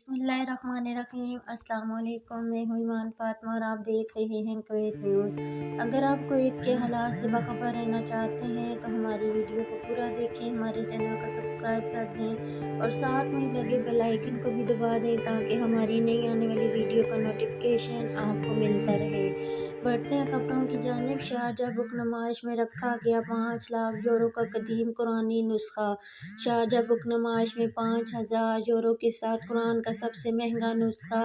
बिस्मिल्लाहिर्रहमानिर्रहीम। अस्सलाम वालेकुम। मैं हूँ ईमान फातिमा और आप देख रहे हैं कुवैत न्यूज़। अगर आप कुवैत के हालात से बाखबर रहना चाहते हैं तो हमारी वीडियो को पूरा देखें, हमारे चैनल को सब्सक्राइब कर दें और साथ में लगे बेल आइकन को भी दबा दें ताकि हमारी नई आने वाली वीडियो का नोटिफिकेशन आपको मिलता रहे। बढ़ते हैं खबरों की जानिब। शारजाह बुक नुमाइश में रखा गया 5 लाख यूरो का कदीम कुरानी नुस्खा। शारजाह बुक नुमाइश में 5,000 यूरो के साथ कुरान का सबसे महंगा नुस्खा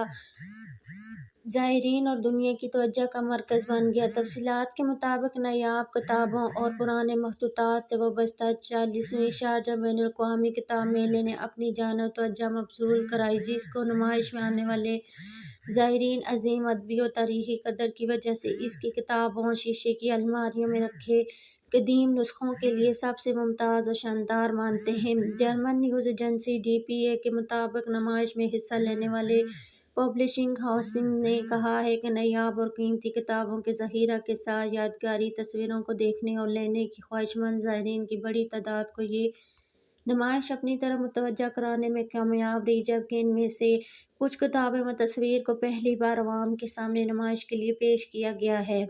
ज़ायरीन और दुनिया की तवज्जो का मरकज़ बन गया। तफसीलात के मुताबिक नायाब किताबों और पुराने मखतूतात से वाबस्ता 40वें शारजाह बैनुल अक़वामी किताब मेले ने अपनी जानिब तवज्जो मबज़ूल कराई, जिसको नुमाइश में आने वाले ज़ायरीन अज़ीम अदबी और तारीख़ी कदर की वजह से इसकी किताबों और शीशे की अलमारियों में रखे कदीम नुस्खों के लिए सबसे मुमताज़ और शानदार मानते हैं। जर्मन न्यूज़ एजेंसी DPA के मुताबिक नुमाइश में हिस्सा लेने वाले पब्लिशिंग हाउसिंग ने कहा है कि नायाब और कीमती किताबों के ज़ख़ीरा के साथ यादगारी तस्वीरों को देखने और लेने की ख्वाहिशमंद ज़ायरीन की बड़ी तादाद को ये नुमाइश अपनी तरफ मुतवज्जह कराने में कामयाब रही, जबकि इनमें से कुछ किताबें व तस्वीर को पहली बार अवाम के सामने नुमाइश के लिए पेश किया गया है।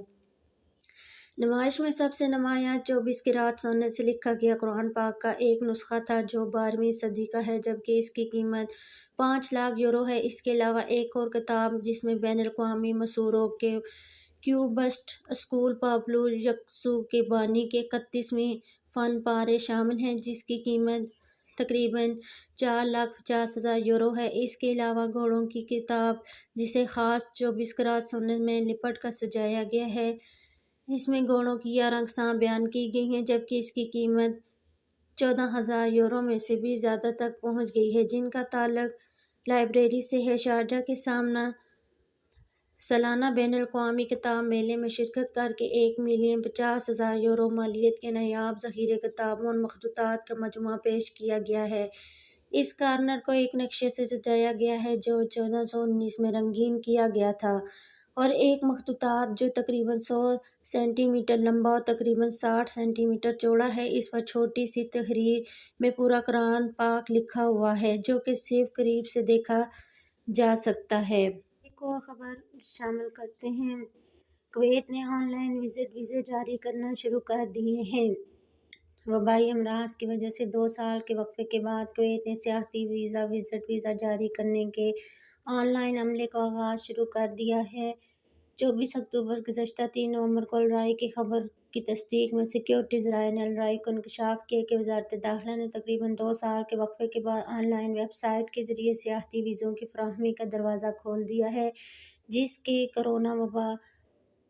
नुमाइश में सबसे नुमायां 24 क़िरात सोने से लिखा गया कुरान पाक का एक नुस्खा था जो 12वीं सदी का है, जबकि इसकी कीमत 5 लाख यूरो है। इसके अलावा एक और किताब जिसमें बैनुल अक़वामी मसूरों के क्यूबस्ट स्कूल पाब्लो यकसू के बानी के 31वें फ़न पारे शामिल हैं, जिसकी कीमत तकरीबन 4,50,000 यूरो है। इसके अलावा घोड़ों की किताब जिसे ख़ास 24 क़िरात सोने में लिपट कर सजाया गया है, इसमें घोड़ों की 11 अक़साम बयान की गई हैं, जबकि इसकी कीमत 14,000 यूरो में से भी ज़्यादा तक पहुँच गई है, जिनका ताल्लुक लाइब्रेरी से है। शारजाह के सालाना बैनुल अक़वामी किताब मेले में शिरकत करके 1,50,000 यूरो मालियत के नायाब ज़ख़ीरे किताबों और मखतूतात का मजमूआ पेश किया गया है। इस कॉर्नर को एक नक्शे से सजाया गया है जो 1419 में रंगीन किया गया था और एक मखतूतात जो तकरीबन 100 सेंटीमीटर लंबा और तकरीबन 60 सेंटीमीटर चौड़ा है। इस पर छोटी सी तहरीर में पूरा कुरान पाक लिखा हुआ है, जो कि सिर्फ करीब से देखा जा सकता है। एक और खबर शामिल करते हैं। कुवैत ने ऑनलाइन विजिट वीज़े जारी करना शुरू कर दिए हैं। वबाई अमराज की वजह से 2 साल के वक्फे के बाद कुवैत ने सियाहती वीज़ा विजिट वीज़ा जारी करने के ऑनलाइन अमले का आगाज़ शुरू कर दिया है। 24 अक्टूबर गुज़श्ता 3 नवंबर को अल-राय की खबर की तस्दीक में सिक्योरिटीज़ राय ने अल-राय को इंकशाफ किया कि वज़ारत दाखिला ने तकरीबन 2 साल के वक्फे के बाद ऑनलाइन वेबसाइट के ज़रिए सियाहती वीज़ों की फ़राहमी का दरवाज़ा खोल दिया है, जिसके कोरोना वबा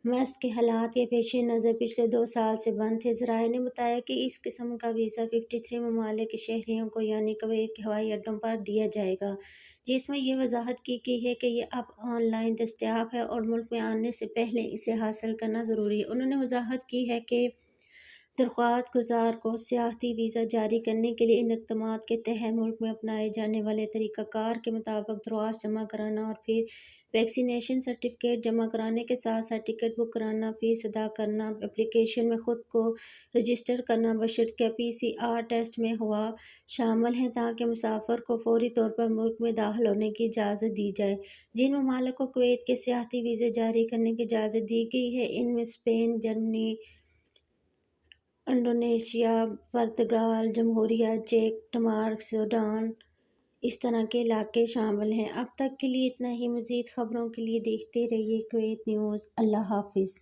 मर्ज़ के हालात के पेश नज़र पिछले 2 साल से बंद थे। ज़राए ने बताया कि इस किस्म का वीज़ा 53 ममालिक के शहरियों को यानी कुवैत के हवाई अड्डों पर दिया जाएगा, जिसमें यह वजाहत की गई है कि यह अब ऑनलाइन दस्तयाब है और मुल्क में आने से पहले इसे हासिल करना ज़रूरी है। उन्होंने वजाहत की है कि दरख्वास्त गुज़ार को सियाहती वीज़ा जारी करने के लिए इन इक़दामात के तहत मुल्क में अपनाए जाने वाले तरीक़ाकार के मुताबिक दरख्वास्त जमा कराना और फिर वैक्सीनेशन सर्टिफिकेट जमा कराने के साथ साथ टिकट बुक कराना, फ़ीस अदा करना, एप्लीकेशन में ख़ुद को रजिस्टर करना बशर्ते PCR टेस्ट में हुआ शामिल हैं, ताकि मुसाफिर को फ़ौरी तौर पर मुल्क में दाखिल होने की इजाज़त दी जाए। जिन ममालिक को कुवैत के सियाहती वीज़े जारी करने की इजाज़त दी गई है, इनमें स्पेन, जर्मनी, इंडोनेशिया, पुर्तगाल, जमहूरिया चेक, डेनमार्क, सूडान इस तरह के इलाके शामिल हैं। अब तक के लिए इतना ही। मज़ीद खबरों के लिए देखते रहिए कुवैत न्यूज़। अल्लाह हाफ़िज़।